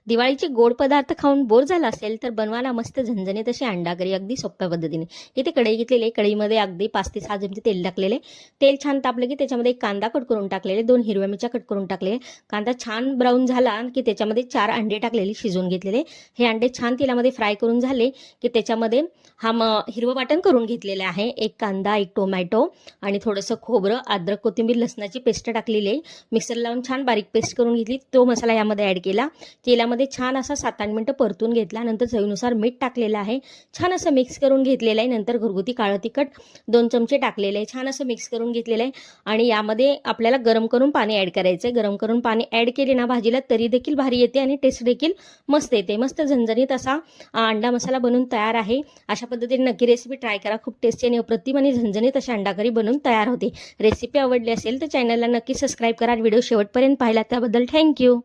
दिवाळीचे गोड पदार्थ खाऊन बोर झाला असेल तर बनवायला मस्त झणझणीत अशी अंडा करी अगदी सोप्या पद्धतीने. इथे कढई घेतलेली, कढईमध्ये अगदी 5 ते 6 चमचे तेल टाकलेले. तेल छान तापलं की त्याच्यामध्ये एक कांदा कट करून टाकलेले, 2 हिरव्या मिरच्या कट करून टाकलेले. कांदा छान ब्राऊन झाला की त्याच्यामध्ये 4 अंडे टाकलेले, शिजवून घेतलेले. हे अंडे छान तेलामध्ये फ्राय करून झाले की त्याच्यामध्ये हिरवं वाटण करून घेतलेलं आहे. एक कांदा, एक टोमॅटो आणि थोडंसं खोबरं, अद्रक, कोथिंबीर, लसणाची पेस्ट टाकलेली आहे. मिक्सर लावून छान बारीक पेस्ट करून घेतली. तो मसाला यामध्ये ऍड केला. तेलामध्ये छान असा 7-8 मिनिटं परतून घेतला. नंतर चवीनुसार मीठ टाकलेलं आहे. छान असं मिक्स करून घेतलेलं आहे. नंतर घरगुती काळं तिखट 2 चमचे टाकलेले आहे. छान असं मिक्स करून घेतलेलं आहे आणि यामध्ये आपल्याला गरम करून पाणी ऍड करायचं आहे. गरम करून पाणी ऍड केले ना भाजीला तरी देखील भारी येते आणि टेस्ट देखील मस्त येते. मस्त झणझणीत असा अंडा मसाला बनून तयार आहे. अशा पद्धतीने नक्की रेसिपी ट्राय करा. खूप टेस्टी आणि अप्रतिम आणि झणझणीत अशी अंडा करी बनून तयार होते. रेसिपी आवडली असेल तर चॅनलला नक्की सबस्क्राईब करा. व्हिडिओ शेवटपर्यंत पाहिला त्याबद्दल थँक्यू.